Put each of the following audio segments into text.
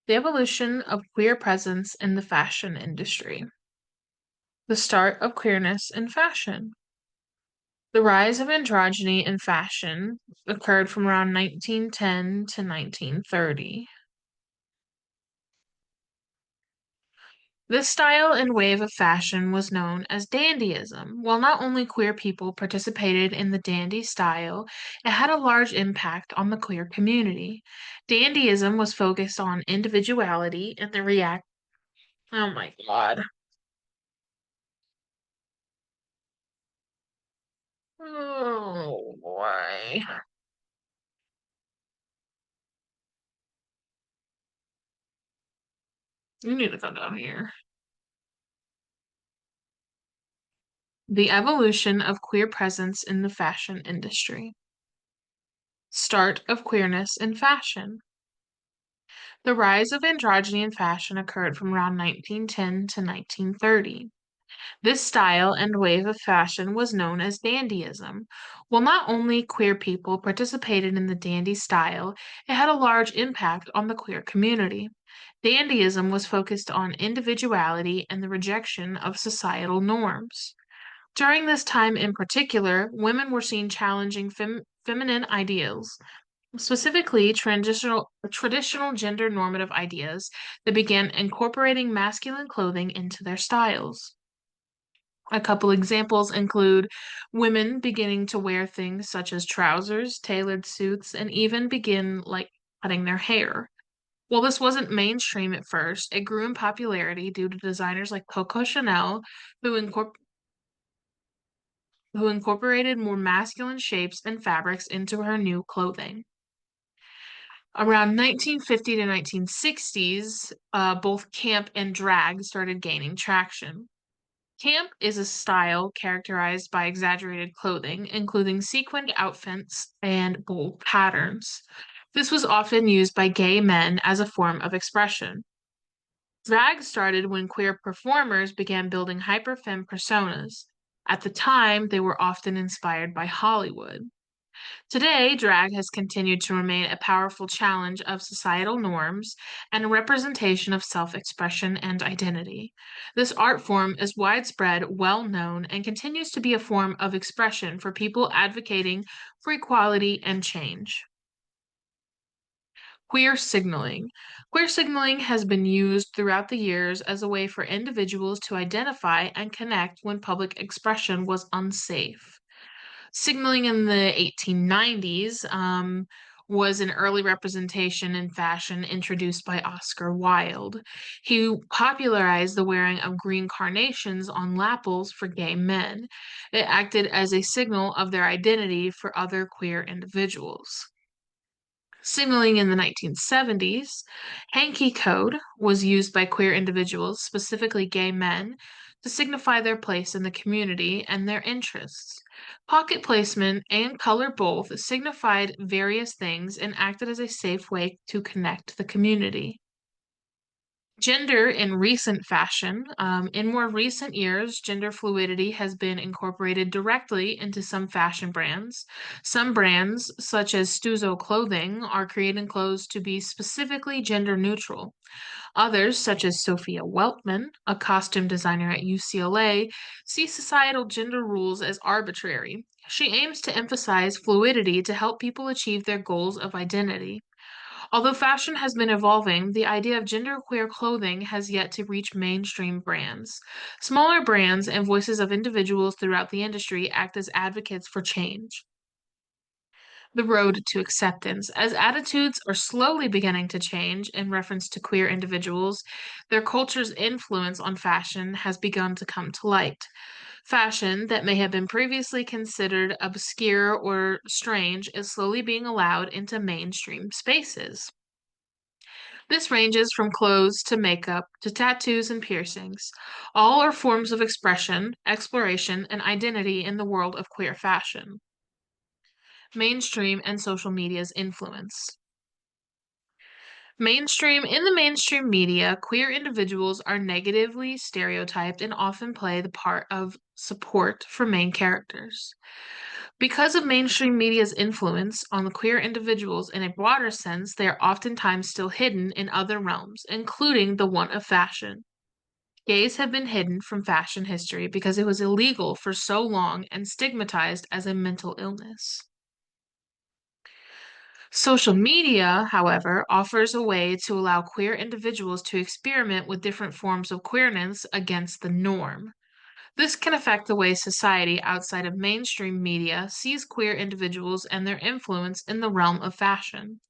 The evolution of queer presence in the fashion industry. The start of queerness in fashion. The rise of androgyny in fashion occurred from around 1910 to 1930. This style and wave of fashion was known as dandyism. While not only queer people participated in the dandy style, it had a large impact on the queer community. Dandyism was focused on individuality and the react. Oh my God. Oh, why? You need to come down here. The evolution of queer presence in the fashion industry. Start of queerness in fashion. The rise of androgyny in fashion occurred from around 1910 to 1930. This style and wave of fashion was known as dandyism. While not only queer people participated in the dandy style, it had a large impact on the queer community. Dandyism was focused on individuality and the rejection of societal norms. During this time in particular, women were seen challenging feminine ideals, specifically traditional gender normative ideas that began incorporating masculine clothing into their styles. A couple examples include women beginning to wear things such as trousers, tailored suits, and even begin cutting their hair. While this wasn't mainstream at first, it grew in popularity due to designers like Coco Chanel, who, who incorporated more masculine shapes and fabrics into her new clothing. Around 1950 to 1960s, both camp and drag started gaining traction. Camp is a style characterized by exaggerated clothing, including sequined outfits and bold patterns. This was often used by gay men as a form of expression. Drag started when queer performers began building hyperfemme personas. At the time, they were often inspired by Hollywood. Today, drag has continued to remain a powerful challenge of societal norms and a representation of self-expression and identity. This art form is widespread, well known, and continues to be a form of expression for people advocating for equality and change. Queer signaling. Queer signaling has been used throughout the years as a way for individuals to identify and connect when public expression was unsafe. Signaling in the 1890s was an early representation in fashion introduced by Oscar Wilde. He popularized the wearing of green carnations on lapels for gay men. It acted as a signal of their identity for other queer individuals. Signaling in the 1970s, hanky code was used by queer individuals, specifically gay men, to signify their place in the community and their interests. Pocket placement and color both signified various things and acted as a safe way to connect the community. Gender in recent fashion. In more recent years, gender fluidity has been incorporated directly into some fashion brands. Some brands, such as Stuzo Clothing, are creating clothes to be specifically gender neutral. Others, such as Sophia Weltman, a costume designer at UCLA, see societal gender rules as arbitrary. She aims to emphasize fluidity to help people achieve their goals of identity. Although fashion has been evolving, the idea of genderqueer clothing has yet to reach mainstream brands. Smaller brands and voices of individuals throughout the industry act as advocates for change. The road to acceptance. As attitudes are slowly beginning to change in reference to queer individuals, their culture's influence on fashion has begun to come to light. Fashion that may have been previously considered obscure or strange is slowly being allowed into mainstream spaces. This ranges from clothes to makeup to tattoos and piercings. All are forms of expression, exploration, and identity in the world of queer fashion. Mainstream and social media's influence. In the mainstream media, queer individuals are negatively stereotyped and often play the part of support for main characters. Because of mainstream media's influence on the queer individuals in a broader sense, they are oftentimes still hidden in other realms, including the one of fashion. Gays have been hidden from fashion history because it was illegal for so long and stigmatized as a mental illness. Social media, however, offers a way to allow queer individuals to experiment with different forms of queerness against the norm. This can affect the way society outside of mainstream media sees queer individuals and their influence in the realm of fashion.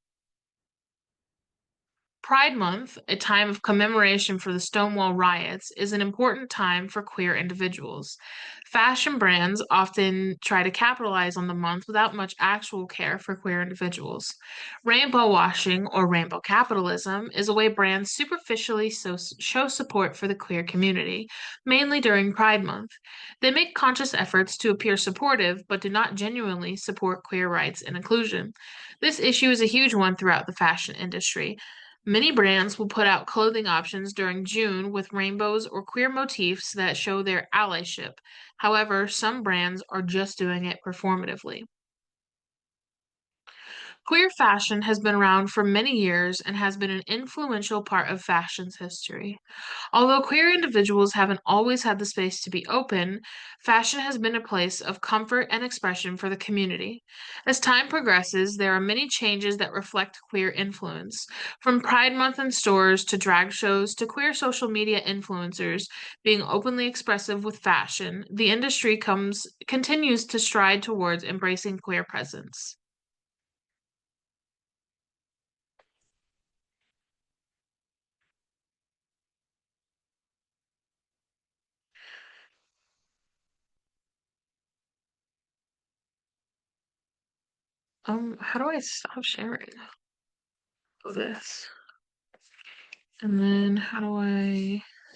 Pride Month, a time of commemoration for the Stonewall riots, is an important time for queer individuals. Fashion brands often try to capitalize on the month without much actual care for queer individuals. Rainbow washing, or rainbow capitalism, is a way brands superficially show support for the queer community, mainly during Pride Month. They make conscious efforts to appear supportive, but do not genuinely support queer rights and inclusion. This issue is a huge one throughout the fashion industry. Many brands will put out clothing options during June with rainbows or queer motifs that show their allyship. However, some brands are just doing it performatively. Queer fashion has been around for many years and has been an influential part of fashion's history. Although queer individuals haven't always had the space to be open, fashion has been a place of comfort and expression for the community. As time progresses, there are many changes that reflect queer influence. From Pride Month in stores to drag shows to queer social media influencers being openly expressive with fashion, the industry continues to stride towards embracing queer presence. How do I stop sharing this? And then how do I